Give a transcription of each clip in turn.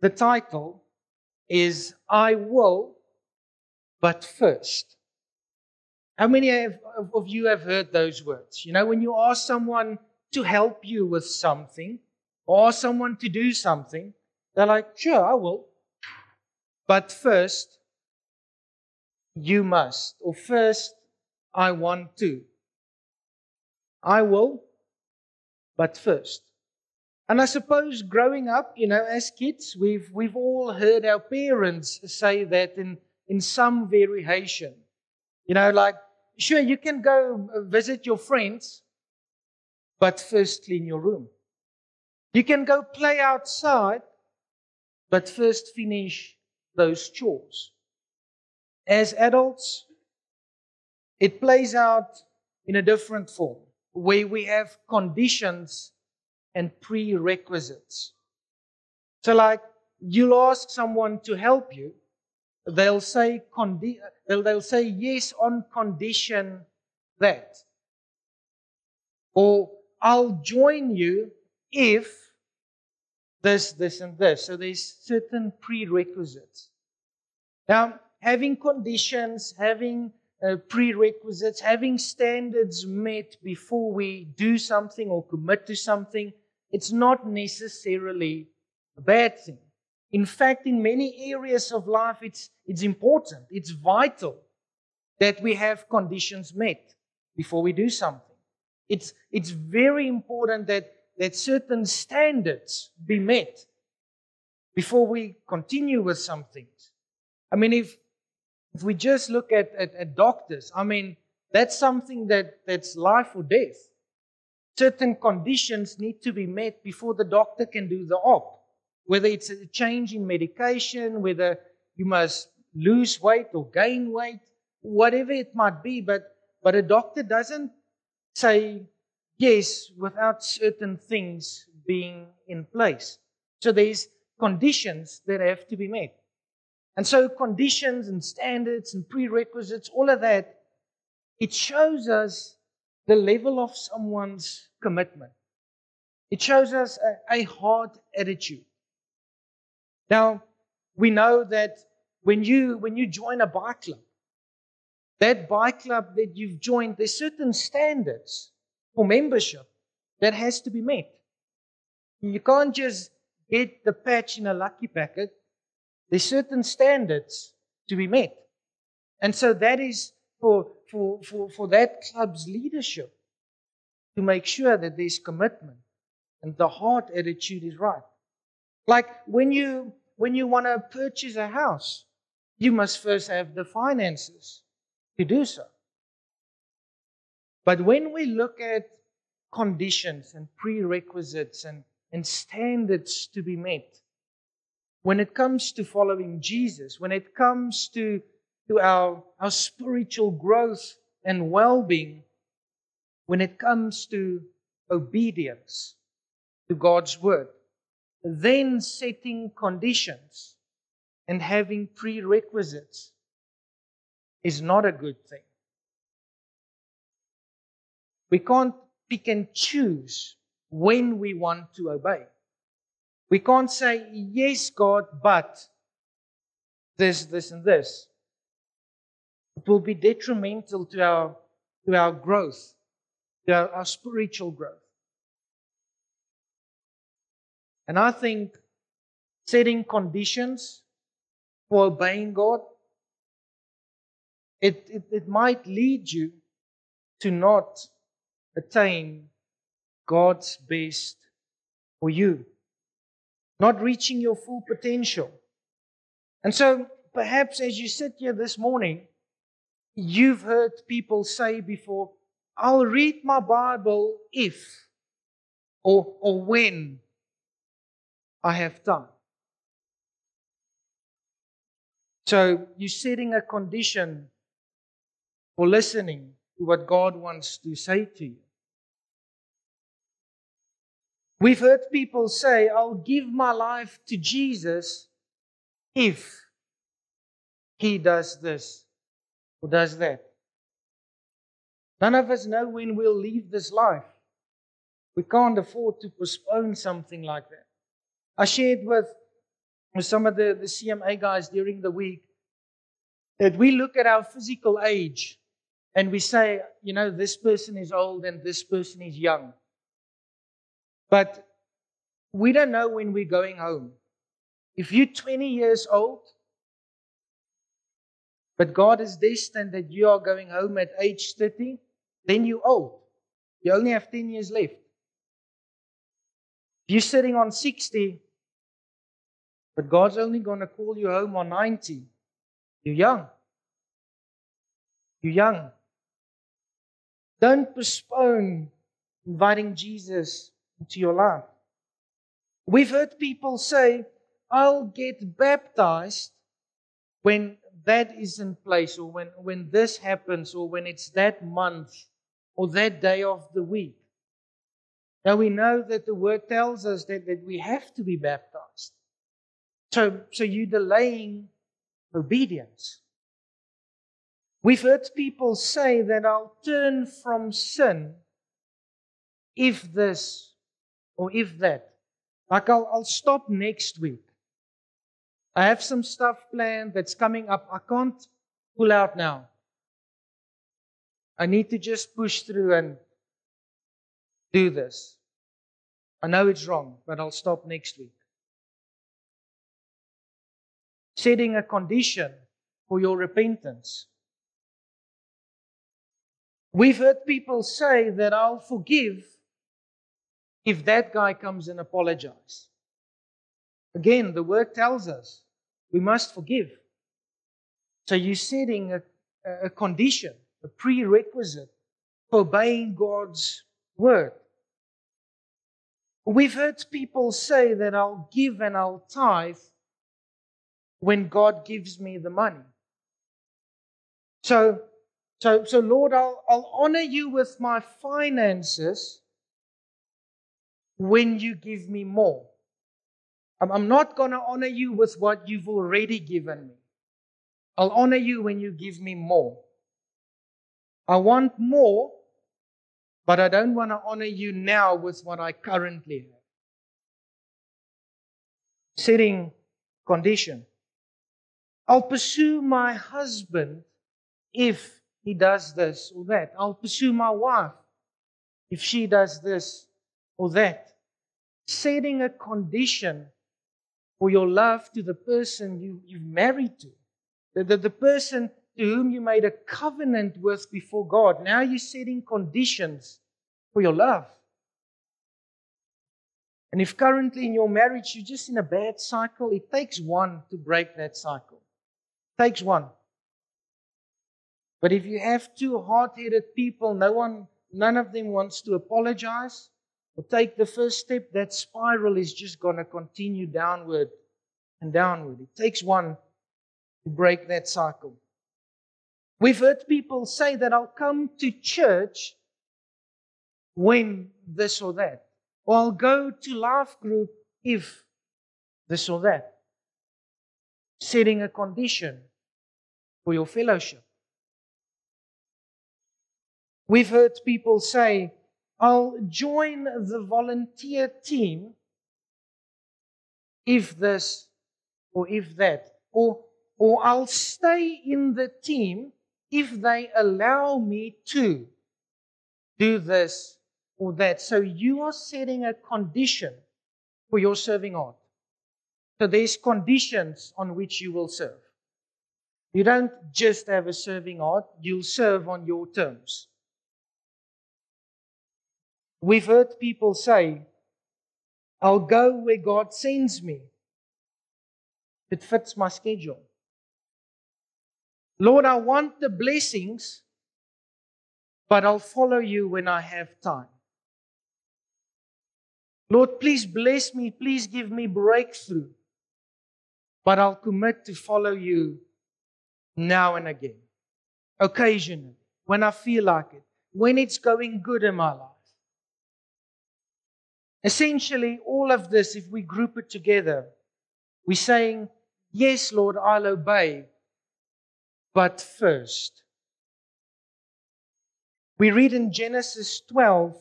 The title is I Will, But First. How many of you have heard those words? You know, when you ask someone to help you with something, or ask someone to do something, they're like, sure, I will. But first, you must. Or first, I want to. I will, but first. And I suppose growing up, you know, as kids, we've all heard our parents say that in some variation. You know, like, sure, you can go visit your friends, but first clean your room. You can go play outside, but first finish those chores. As adults, it plays out in a different form, where we have conditions and prerequisites. So like, you'll ask someone to help you, they'll say yes on condition that. Or I'll join you if this, and this. So there's certain prerequisites. Now, having conditions, having prerequisites, having standards met before we do something or commit to something, it's not necessarily a bad thing. In fact, in many areas of life, it's important, it's vital that we have conditions met before we do something. It's very important that certain standards be met before we continue with some things. I mean, if we just look at doctors, I mean, that's something that's life or death. Certain conditions need to be met before the doctor can do the op. Whether it's a change in medication, whether you must lose weight or gain weight, whatever it might be, but a doctor doesn't say yes without certain things being in place. So there's conditions that have to be met. And so conditions and standards and prerequisites, all of that, it shows us the level of someone's commitment. It shows us a hard attitude. Now, we know that when you join a bike club, that bike club that you've joined, there's certain standards for membership that has to be met. You can't just get the patch in a lucky packet. There's certain standards to be met. And so that is for that club's leadership to make sure that there's commitment and the heart attitude is right. Like when you want to purchase a house, you must first have the finances to do so. But when we look at conditions and prerequisites and standards to be met, when it comes to following Jesus, when it comes to our spiritual growth and well-being, when it comes to obedience to God's word, then setting conditions and having prerequisites is not a good thing. We can't pick and choose when we want to obey. We can't say, yes, God, but this, and this. It will be detrimental to our growth, to our spiritual growth. And I think setting conditions for obeying God, it might lead you to not attain God's best for you, not reaching your full potential. And so perhaps as you sit here this morning, you've heard people say before, I'll read my Bible if or when I have time. So you're setting a condition for listening to what God wants to say to you. We've heard people say, I'll give my life to Jesus if He does this or does that. None of us know when we'll leave this life. We can't afford to postpone something like that. I shared with with some of the CMA guys during the week, that we look at our physical age and we say, this person is old and this person is young. But we don't know when we're going home. If you're 20 years old, but God is destined that you are going home at age 30, then you're old. You only have 10 years left. If you're sitting on 60, but God's only going to call you home on 90, you're young. You're young. Don't postpone inviting Jesus into your life. We've heard people say, I'll get baptized when that is in place, or when this happens, or when it's that month, or that day of the week. Now we know that the Word tells us that we have to be baptized. So you're delaying obedience. We've heard people say that I'll turn from sin if this or if that. Like I'll stop next week. I have some stuff planned that's coming up. I can't pull out now. I need to just push through and do this. I know it's wrong, but I'll stop next week. Setting a condition for your repentance. We've heard people say that I'll forgive if that guy comes and apologizes. Again, the Word tells us we must forgive. So you're setting a condition, a prerequisite for obeying God's Word. We've heard people say that I'll give and I'll tithe when God gives me the money. So Lord, I'll honor you with my finances when you give me more. I'm not going to honor you with what you've already given me. I'll honor you when you give me more. I want more, but I don't want to honor you now with what I currently have. Setting condition. I'll pursue my husband if he does this or that. I'll pursue my wife if she does this or that. Setting a condition for your love to the person you've married to. The person to whom you made a covenant with before God. Now you're setting conditions for your love. And if currently in your marriage you're just in a bad cycle, it takes one to break that cycle. It takes one. But if you have two hard-headed people, none of them wants to apologize or take the first step, that spiral is just going to continue downward and downward. It takes one to break that cycle. We've heard people say that I'll come to church when this or that. Or I'll go to life group if this or that. Setting a condition for your fellowship. We've heard people say, I'll join the volunteer team if this or if that. Or I'll stay in the team if they allow me to do this or that. So you are setting a condition for your serving art. So there's conditions on which you will serve. You don't just have a serving art, you'll serve on your terms. We've heard people say, I'll go where God sends me. It fits my schedule. Lord, I want the blessings, but I'll follow you when I have time. Lord, please bless me. Please give me breakthrough. But I'll commit to follow you now and again. Occasionally. When I feel like it. When it's going good in my life. Essentially, all of this, if we group it together, we're saying, yes, Lord, I'll obey. But first. We read in Genesis 12,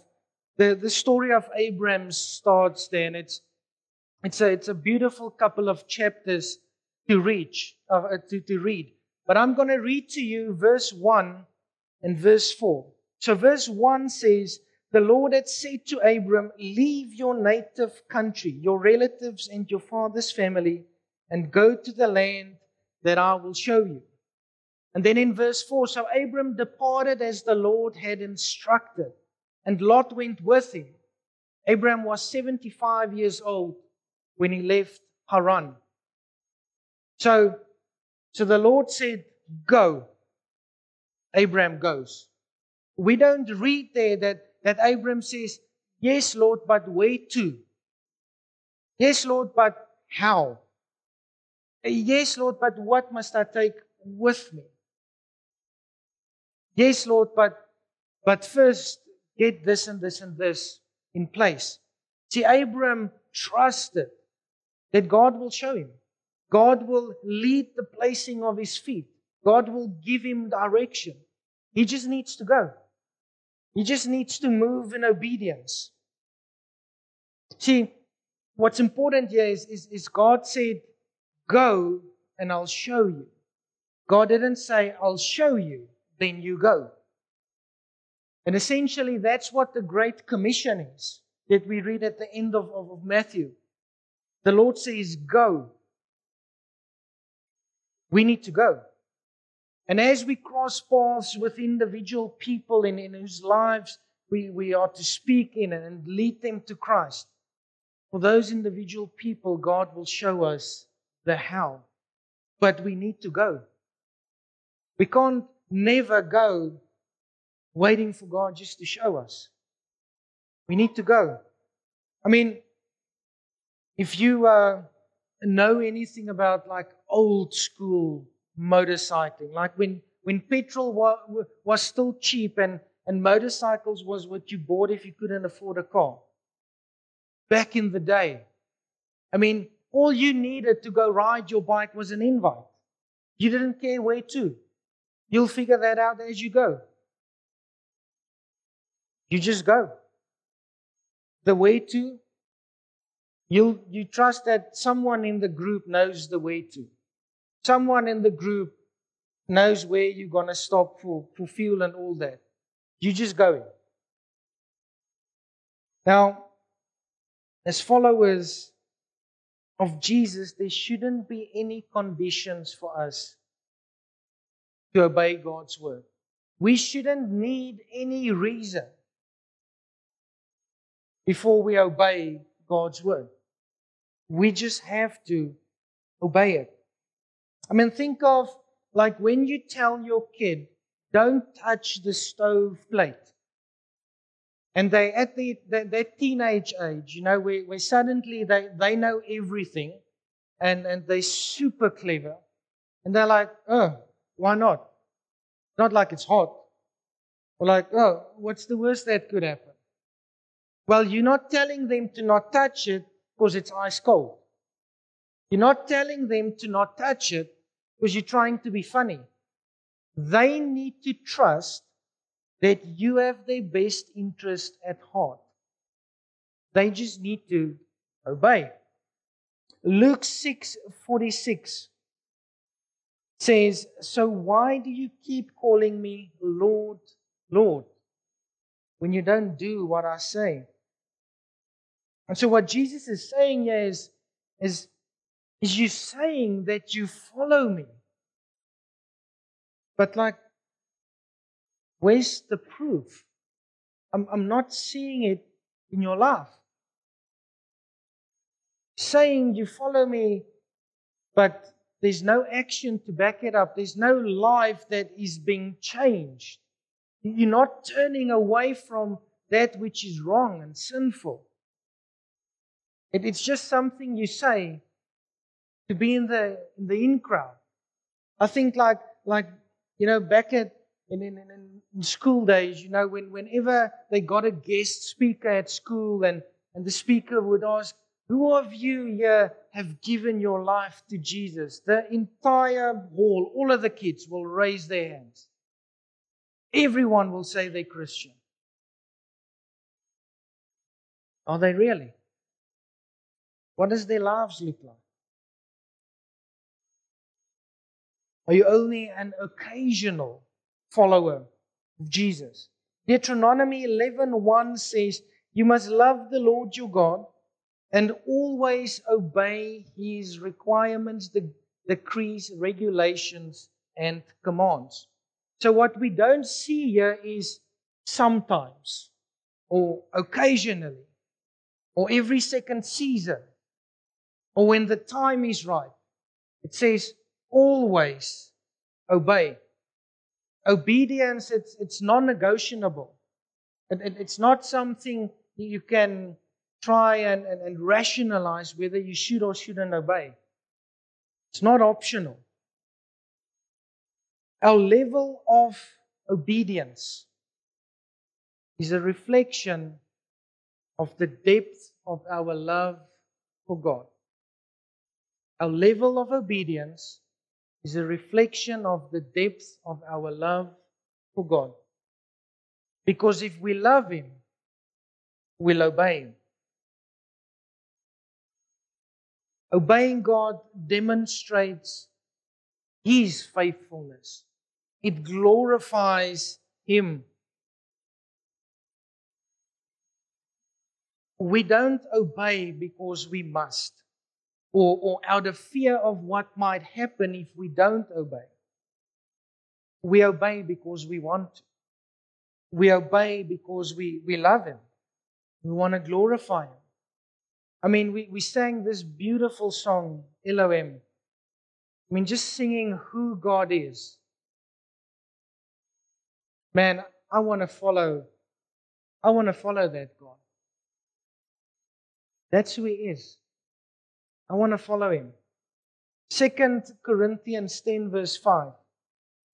the story of Abraham starts there, and It's a beautiful couple of chapters to read. But I'm going to read to you verse 1 and verse 4. So verse 1 says, the Lord had said to Abram, leave your native country, your relatives and your father's family, and go to the land that I will show you. And then in verse 4, so Abram departed as the Lord had instructed, and Lot went with him. Abram was 75 years old when he left Haran. So the Lord said, go. Abram goes. We don't read there that Abram says, yes, Lord, but where to? Yes, Lord, but how? Yes, Lord, but what must I take with me? Yes, Lord, but first get this and this and this in place. See, Abram trusted that God will show him. God will lead the placing of his feet. God will give him direction. He just needs to go. He just needs to move in obedience. See, what's important here is God said, go and I'll show you. God didn't say, I'll show you, then you go. And essentially, that's what the Great Commission is that we read at the end of Matthew. The Lord says, go. We need to go. And as we cross paths with individual people in whose lives we are to speak in and lead them to Christ, for those individual people, God will show us the how. But we need to go. We can't never go waiting for God just to show us. We need to go. I mean, if you know anything about like old school motorcycling, like when petrol was still cheap and motorcycles was what you bought if you couldn't afford a car. Back in the day, I mean, all you needed to go ride your bike was an invite. You didn't care where to. You'll figure that out as you go. You just go. The way to, you trust that someone in the group knows the way to. Someone in the group knows where you're going to stop for fuel and all that. You just go. Now, as followers of Jesus, there shouldn't be any conditions for us to obey God's word. We shouldn't need any reason before we obey God's word. We just have to obey it. I mean, think of like when you tell your kid, don't touch the stove plate. And they at that teenage age, where suddenly they know everything and they're super clever. And they're like, oh, why not? Not like it's hot. Or like, oh, what's the worst that could happen? Well, you're not telling them to not touch it because it's ice cold. You're not telling them to not touch it because you're trying to be funny. They need to trust that you have their best interest at heart. They just need to obey. Luke 6:46 says, so why do you keep calling me Lord, Lord, when you don't do what I say? And so what Jesus is saying here is you saying that you follow me. But like, where's the proof? I'm not seeing it in your life. Saying you follow me, but there's no action to back it up. There's no life that is being changed. You're not turning away from that which is wrong and sinful. It's just something you say to be in the in crowd. I think like back in school days, whenever they got a guest speaker at school and the speaker would ask, who of you here have given your life to Jesus? The entire hall, all of the kids will raise their hands. Everyone will say they're Christian. Are they really? What does their lives look like? Are you only an occasional follower of Jesus? Deuteronomy 11:1 says, you must love the Lord your God and always obey His requirements, decrees, regulations, and commands. So what we don't see here is sometimes, or occasionally, or every second season, or when the time is right. It says always obey. Obedience, it's non-negotiable. It's not something you can try and rationalize whether you should or shouldn't obey. It's not optional. Our level of obedience is a reflection of the depth of our love for God. Our level of obedience is a reflection of the depth of our love for God. Because if we love Him, we'll obey Him. Obeying God demonstrates His faithfulness. It glorifies Him. We don't obey because we must, or out of fear of what might happen if we don't obey. We obey because we want to. We obey because we love Him. We want to glorify Him. I mean, we sang this beautiful song, Elohim. I mean, just singing who God is. Man, I want to follow that God. That's who He is. I want to follow Him. 2 Corinthians 10 verse 5.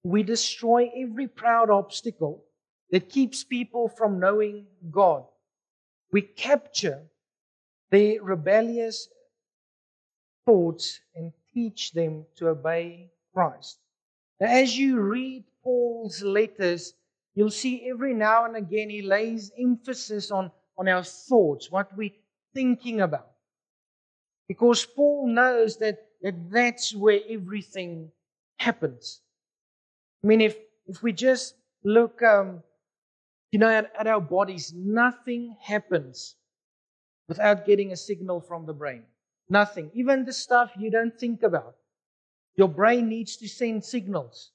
We destroy every proud obstacle that keeps people from knowing God. We capture their rebellious thoughts and teach them to obey Christ. Now, as you read Paul's letters, you'll see every now and again he lays emphasis on our thoughts, what we're thinking about. Because Paul knows that's where everything happens. I mean, if we just look at our bodies, nothing happens without getting a signal from the brain. Nothing. Even the stuff you don't think about. Your brain needs to send signals.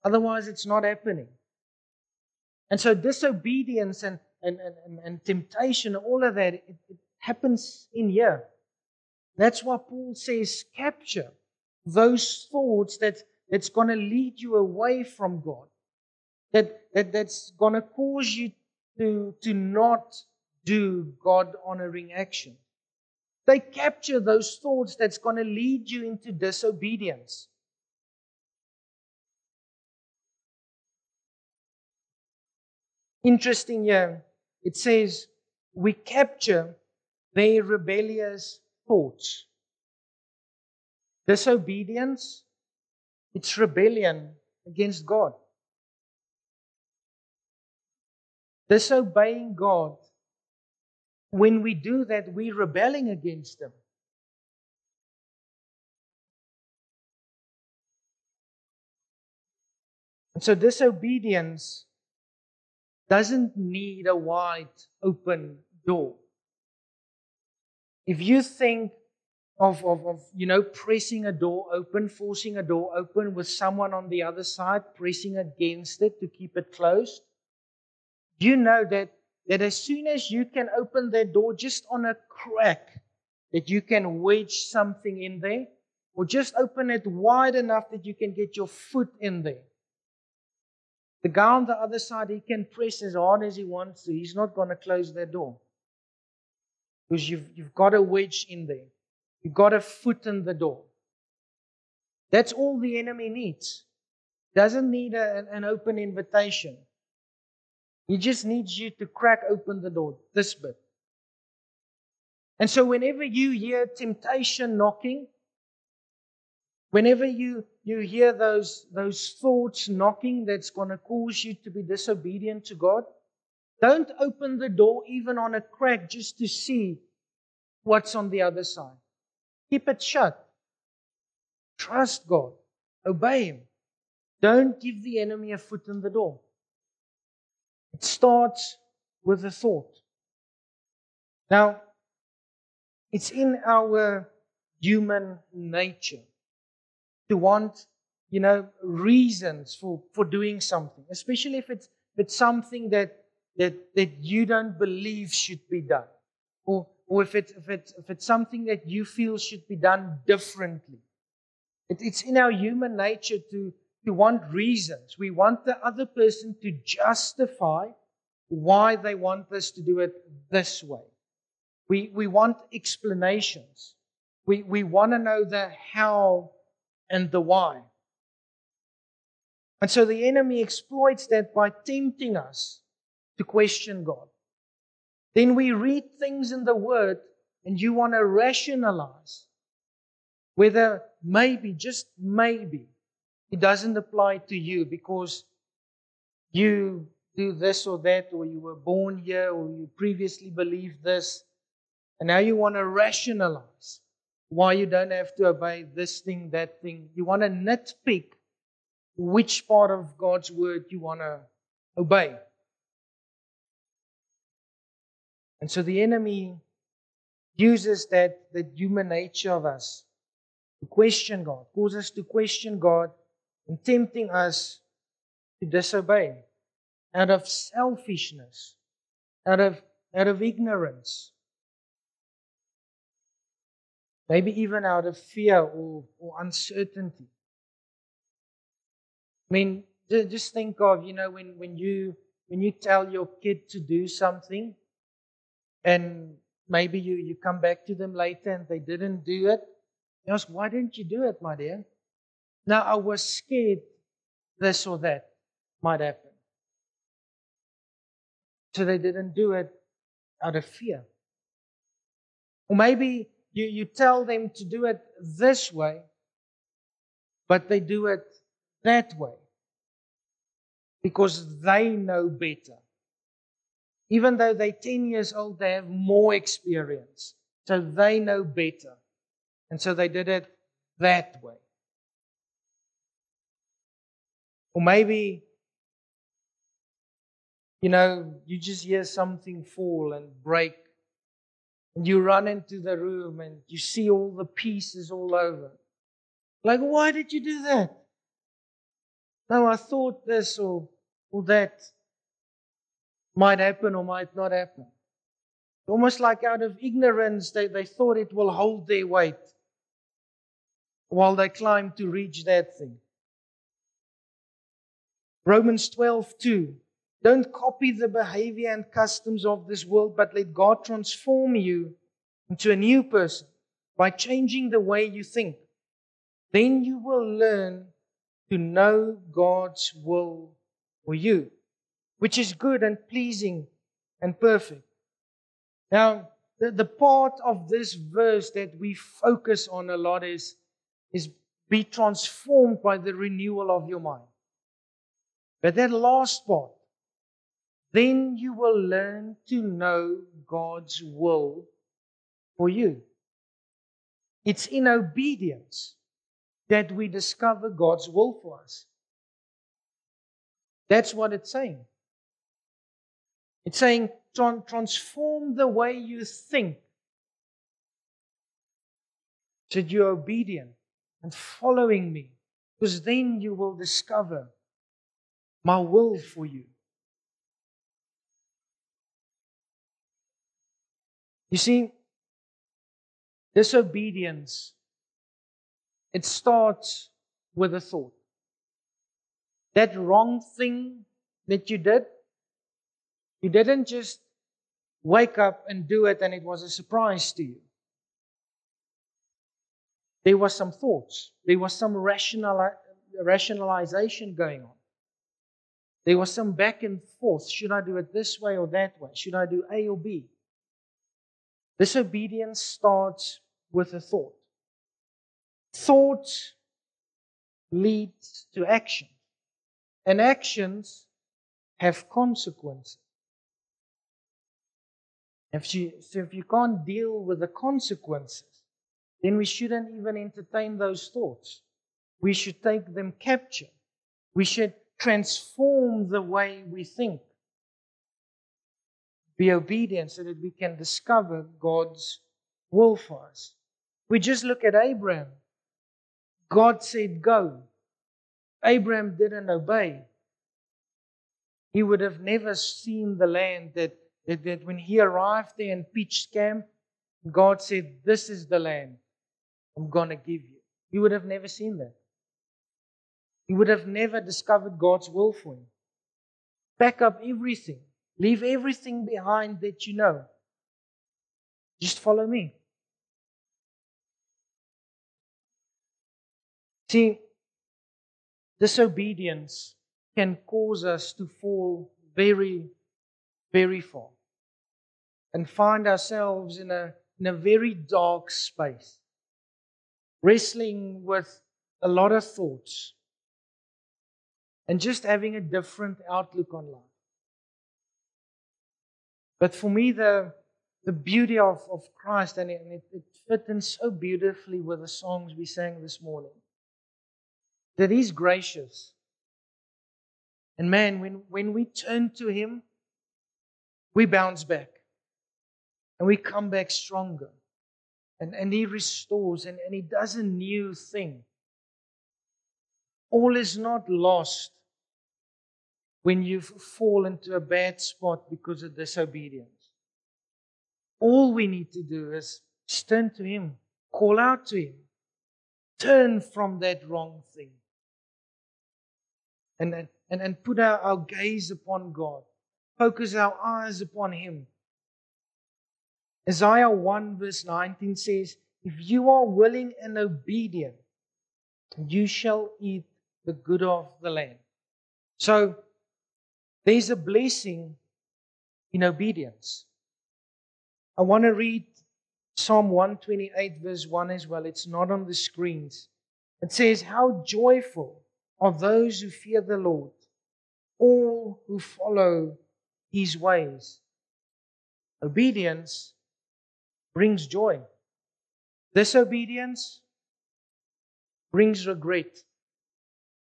Otherwise, it's not happening. And so disobedience and temptation, all of that, it happens in here. That's why Paul says, capture those thoughts that's going to lead you away from God. That's going to cause you to not do God-honoring action. They capture those thoughts that's going to lead you into disobedience. Interesting here, it says, we capture their rebellious thoughts. Disobedience, it's rebellion against God. Disobeying God, when we do that, we're rebelling against Him. And so disobedience doesn't need a wide open door. If you think of pressing a door open, forcing a door open with someone on the other side, pressing against it to keep it closed, you know that as soon as you can open that door just on a crack, that you can wedge something in there, or just open it wide enough that you can get your foot in there. The guy on the other side, he can press as hard as he wants to. He's not going to close that door. Because you've got a wedge in there. You've got a foot in the door. That's all the enemy needs. Doesn't need an open invitation. He just needs you to crack open the door, this bit. And so whenever you hear temptation knocking, whenever you hear those thoughts knocking that's going to cause you to be disobedient to God, don't open the door even on a crack just to see what's on the other side. Keep it shut. Trust God. Obey Him. Don't give the enemy a foot in the door. It starts with a thought. Now, it's in our human nature to want, reasons for doing something, especially if it's something that you don't believe should be done, or if it's something that you feel should be done differently. It's in our human nature to want reasons. We want the other person to justify why they want us to do it this way. We want explanations. We want to know the how and the why. And so the enemy exploits that by tempting us to question God. Then we read things in the Word and you want to rationalize whether maybe, just maybe, it doesn't apply to you because you do this or that, or you were born here, or you previously believed this, and now you want to rationalize why you don't have to obey this thing, that thing. You want to nitpick which part of God's Word you want to obey. And so the enemy uses that human nature of us to question God, cause us to question God, and tempting us to disobey out of selfishness, out of ignorance, maybe even out of fear or uncertainty. I mean, just think of, when you tell your kid to do something, and maybe you come back to them later and they didn't do it. You ask, why didn't you do it, my dear? Now, I was scared this or that might happen. So they didn't do it out of fear. Or maybe you tell them to do it this way, but they do it that way because they know better. Even though they're 10 years old, they have more experience. So they know better. And so they did it that way. Or maybe, you just hear something fall and break. And you run into the room and you see all the pieces all over. Like, why did you do that? No, I thought this or that might happen or might not happen. Almost like out of ignorance, they thought it will hold their weight while they climb to reach that thing. Romans 12:2. Don't copy the behavior and customs of this world, but let God transform you into a new person by changing the way you think. Then you will learn to know God's will for you, which is good and pleasing and perfect. Now, the part of this verse that we focus on a lot is be transformed by the renewal of your mind. But that last part, then you will learn to know God's will for you. It's in obedience that we discover God's will for us. That's what it's saying. It's saying, transform the way you think so that you're obedient and following me, because then you will discover my will for you. You see, disobedience, it starts with a thought. That wrong thing that you didn't just wake up and do it and it was a surprise to you. There was some thoughts. There was some rationalization going on. There was some back and forth. Should I do it this way or that way? Should I do A or B? Disobedience starts with a thought. Thought leads to action. And actions have consequences. So if you can't deal with the consequences, then we shouldn't even entertain those thoughts. We should take them capture. We should transform the way we think. Be obedient so that we can discover God's will for us. We just look at Abraham. God said, go. Abraham didn't obey. He would have never seen the land that when he arrived there and pitched camp, God said, this is the land I'm going to give you. He would have never seen that. He would have never discovered God's will for him. Pack up everything. Leave everything behind that you know. Just follow me. See, disobedience can cause us to fall very, very far and find ourselves in a very dark space, wrestling with a lot of thoughts and just having a different outlook on life. But for me, the beauty of Christ, and it fit in so beautifully with the songs we sang this morning, that He's gracious. And man, when we turn to Him, we bounce back. And we come back stronger. And He restores and He does a new thing. All is not lost when you fall into a bad spot because of disobedience. All we need to do is turn to Him, call out to Him, turn from that wrong thing, and put our gaze upon God, focus our eyes upon Him. Isaiah 1 verse 19 says, if you are willing and obedient, you shall eat the good of the land. So, there's a blessing in obedience. I want to read Psalm 128 verse 1 as well. It's not on the screens. It says, how joyful are those who fear the Lord, all who follow His ways. Obedience brings joy. Disobedience brings regret.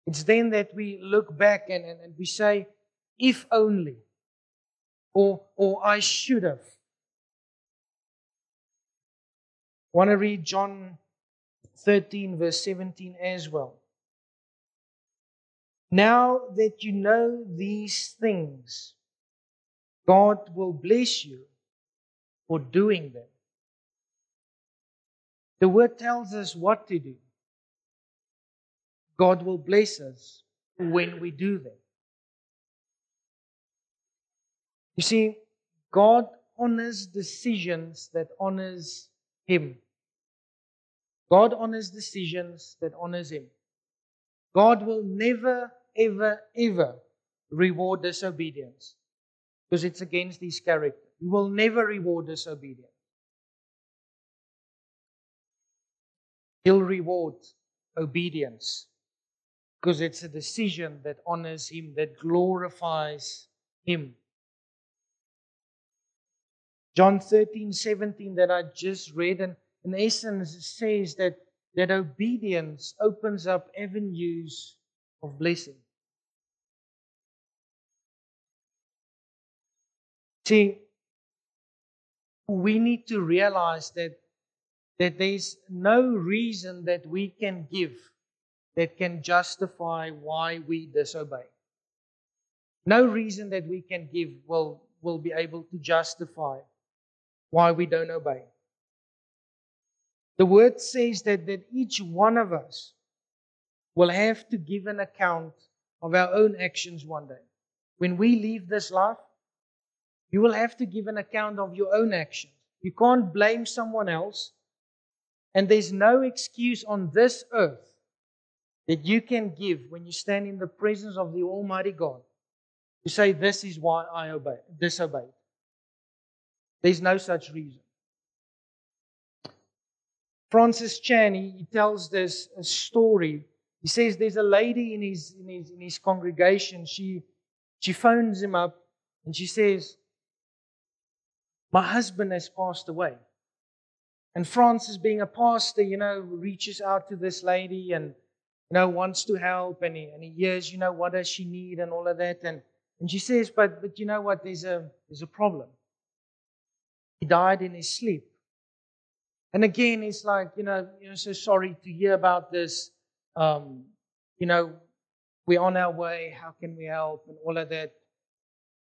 It's then that we look back and we say, if only, or I should have. I want to read John 13 verse 17 as well. Now that you know these things, God will bless you for doing them. The word tells us what to do. God will bless us when we do them. You see, God honors decisions that honors Him. God honors decisions that honors Him. God will never, ever, ever reward disobedience because it's against His character. He will never reward disobedience. He'll reward obedience because it's a decision that honors Him, that glorifies Him. John 13:17 that I just read, and in essence says that obedience opens up avenues of blessing. See, we need to realize that there's no reason that we can give that can justify why we disobey. No reason that we can give will be able to justify why we don't obey. The word says that each one of us will have to give an account of our own actions one day. When we leave this life, you will have to give an account of your own actions. You can't blame someone else. And there's no excuse on this earth that you can give when you stand in the presence of the Almighty God to say, this is why I disobeyed. There's no such reason. Francis Chan, he tells this story. He says there's a lady in his congregation. She phones him up and she says, my husband has passed away. And Francis, being a pastor, reaches out to this lady and, wants to help. And he hears, what does she need and all of that. And she says, but you know what, there's a problem. He died in his sleep. And again, it's like, so sorry to hear about this. We're on our way. How can we help? And all of that.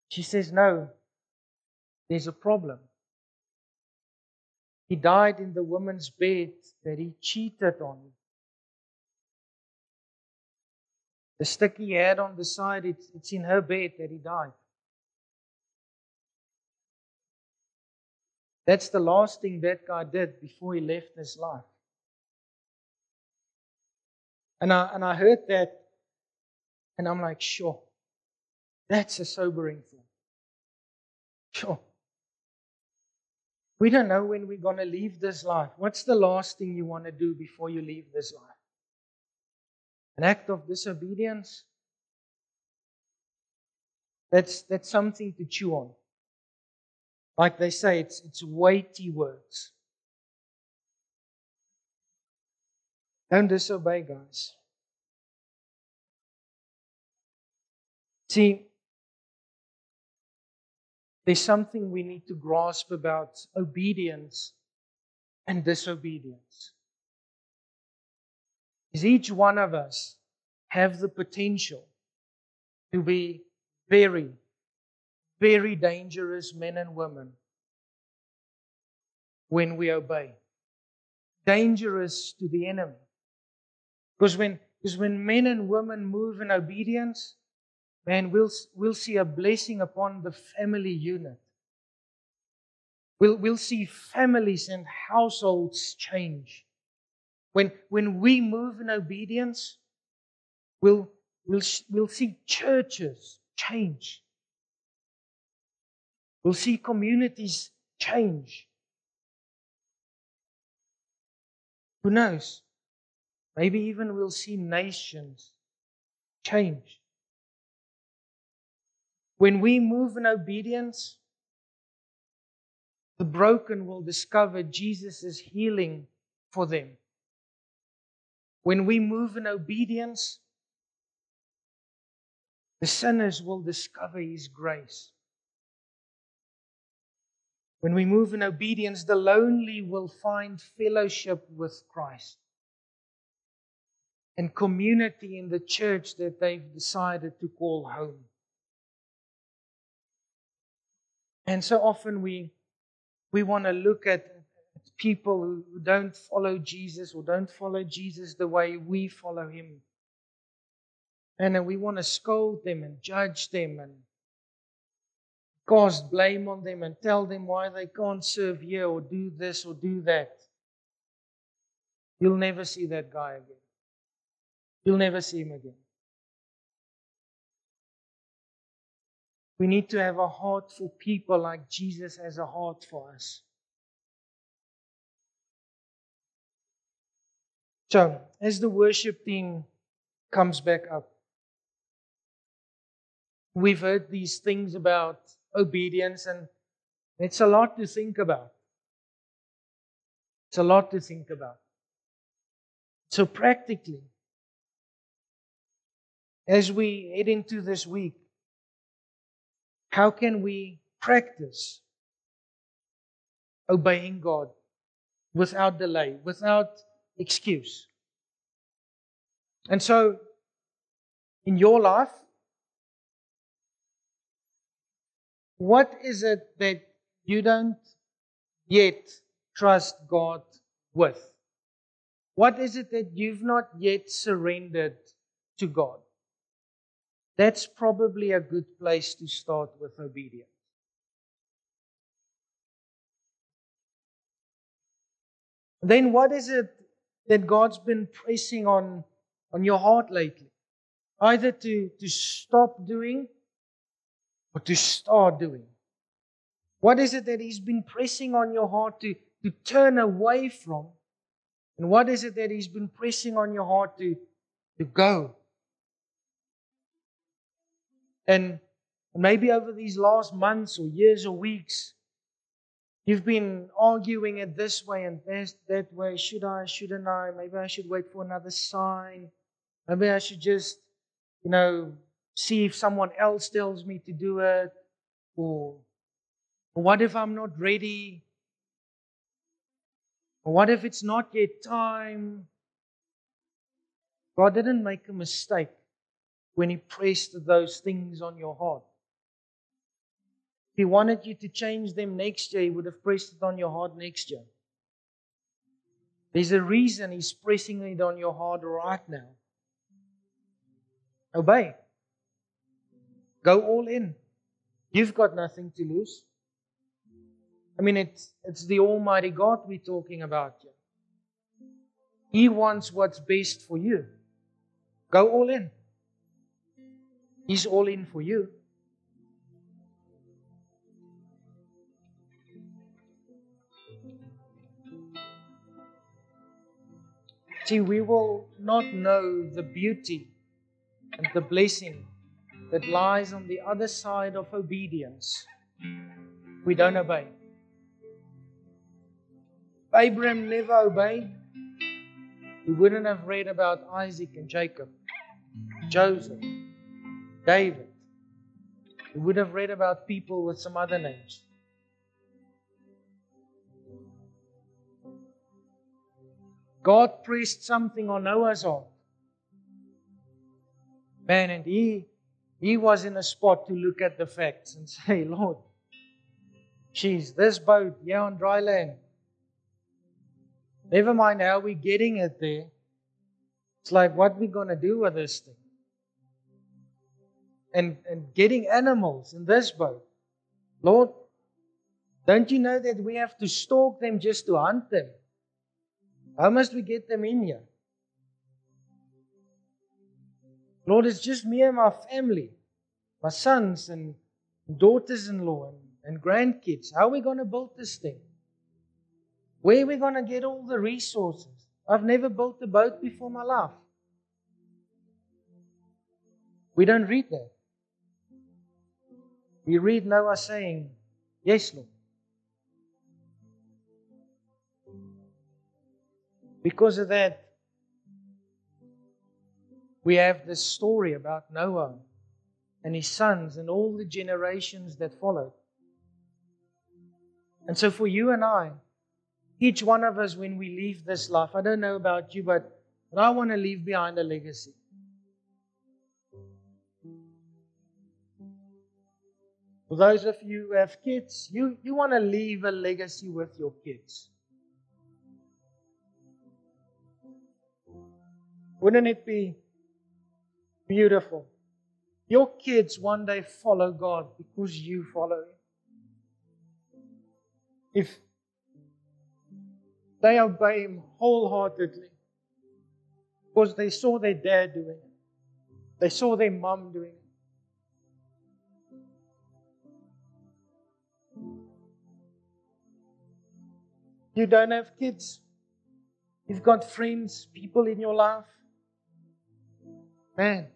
She says, no, there's a problem. He died in the woman's bed that he cheated on. The stick he had on the side, it's in her bed that he died. That's the last thing that guy did before he left this life. And I heard that, and I'm like, sure, that's a sobering thought. Sure. We don't know when we're going to leave this life. What's the last thing you want to do before you leave this life? An act of disobedience? That's something to chew on. Like they say, it's weighty words. Don't disobey, guys. See, there's something we need to grasp about obedience and disobedience. Is each one of us have the potential to be very, very dangerous men and women when we obey. Dangerous to the enemy. Because when men and women move in obedience, man, we'll see a blessing upon the family unit. We'll see families and households change. When we move in obedience, we'll see churches change. We'll see communities change. Who knows? Maybe even we'll see nations change. When we move in obedience, the broken will discover Jesus' healing for them. When we move in obedience, the sinners will discover His grace. When we move in obedience, the lonely will find fellowship with Christ and community in the church that they've decided to call home. And so often we want to look at people who don't follow Jesus or don't follow Jesus the way we follow Him. And we want to scold them and judge them and cast blame on them and tell them why they can't serve here or do this or do that. You'll never see that guy again. You'll never see him again. We need to have a heart for people like Jesus has a heart for us. So, as the worship team comes back up, we've heard these things about obedience, and it's a lot to think about. It's a lot to think about. So practically, as we head into this week, how can we practice obeying God without delay, without excuse? And so, in your life, what is it that you don't yet trust God with? What is it that you've not yet surrendered to God? That's probably a good place to start with obedience. Then what is it that God's been pressing on your heart lately? Either to stop doing or to start doing. What is it that He's been pressing on your heart to turn away from? And what is it that He's been pressing on your heart to go? And maybe over these last months or years or weeks, You've been arguing it this way and that way. Should I, shouldn't I? Maybe I should wait for another sign. Maybe I should just, see if someone else tells me to do it. Or what if I'm not ready? Or what if it's not yet time? God didn't make a mistake when He pressed those things on your heart. If He wanted you to change them next year, He would have pressed it on your heart next year. There's a reason He's pressing it on your heart right now. Obey. Go all in. You've got nothing to lose. I mean, it's the Almighty God we're talking about here. He wants what's best for you. Go all in. He's all in for you. See, we will not know the beauty and the blessing that lies on the other side of obedience. We don't obey. If Abraham never obeyed, we wouldn't have read about Isaac and Jacob, Joseph, David. We would have read about people with some other names. God pressed something on Noah's heart. Man, and he was in a spot to look at the facts and say, Lord, geez, this boat here on dry land, never mind how we're getting it there. It's like, what we going to do with this thing? And getting animals in this boat. Lord, don't you know that we have to stalk them just to hunt them? How must we get them in here? Lord, it's just me and my family, my sons and daughters-in-law and grandkids. How are we going to build this thing? Where are we going to get all the resources? I've never built a boat before in my life. We don't read that. We read Noah saying, yes, Lord. Because of that, we have this story about Noah and his sons and all the generations that followed. And so for you and I, each one of us, when we leave this life, I don't know about you, but I want to leave behind a legacy. For those of you who have kids, you want to leave a legacy with your kids. Wouldn't it be beautiful? Your kids one day follow God because you follow Him. If they obey Him wholeheartedly because they saw their dad doing it, they saw their mom doing it. You don't have kids. You've got friends, people in your life. Man,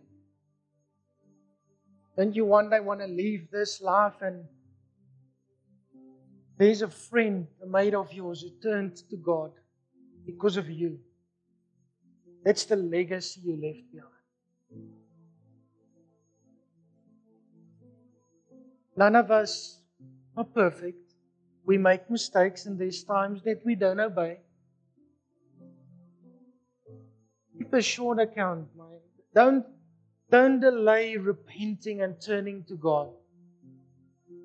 don't you one day want to leave this life and there's a friend, a mate of yours, who turned to God because of you. That's the legacy you left behind. None of us are perfect. We make mistakes and there's times that we don't obey. Keep a short account, man. Don't delay repenting and turning to God.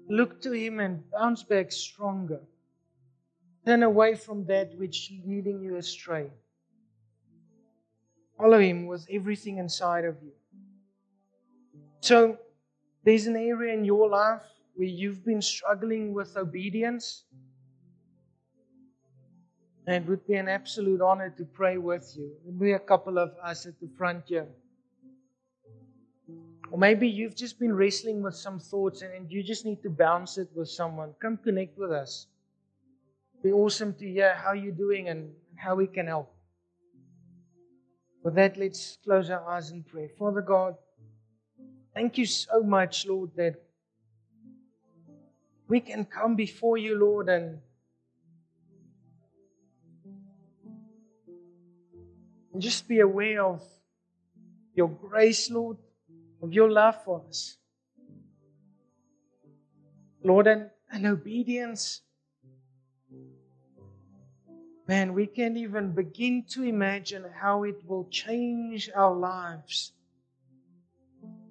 Look to Him and bounce back stronger. Turn away from that which is leading you astray. Follow Him with everything inside of you. So, there's an area in your life where you've been struggling with obedience. And it would be an absolute honor to pray with you. There'll be a couple of us at the front here. Or maybe you've just been wrestling with some thoughts and you just need to bounce it with someone. Come connect with us. It'd be awesome to hear how you're doing and how we can help. With that, let's close our eyes and pray. Father God, thank you so much, Lord, that we can come before you, Lord, and And just be aware of your grace, Lord, of your love for us. Lord, and obedience. Man, we can't even begin to imagine how it will change our lives.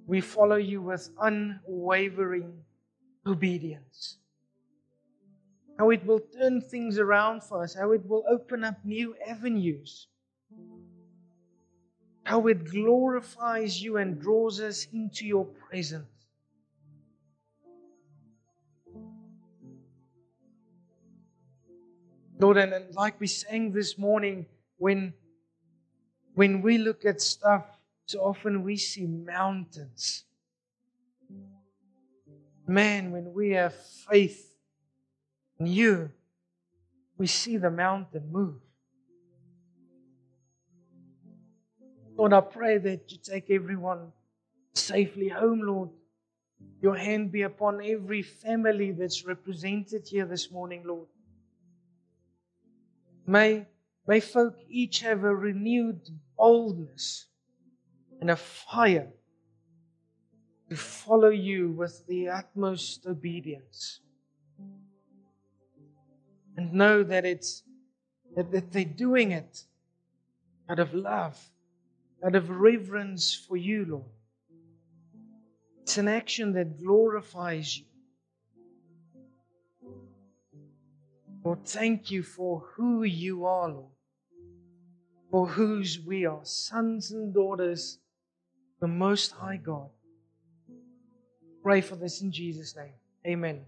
We follow you with unwavering obedience. How it will turn things around for us. How it will open up new avenues. How it glorifies you and draws us into your presence. Lord, and like we sang this morning, when we look at stuff, so often we see mountains. Man, when we have faith in you, we see the mountain move. Lord, I pray that you take everyone safely home, Lord. Your hand be upon every family that's represented here this morning, Lord. May folk each have a renewed boldness and a fire to follow you with the utmost obedience. And know that that they're doing it out of love, out of reverence for you, Lord. It's an action that glorifies you. Lord, thank you for who you are, Lord. For whose we are, sons and daughters, the Most High God. Pray for this in Jesus' name. Amen.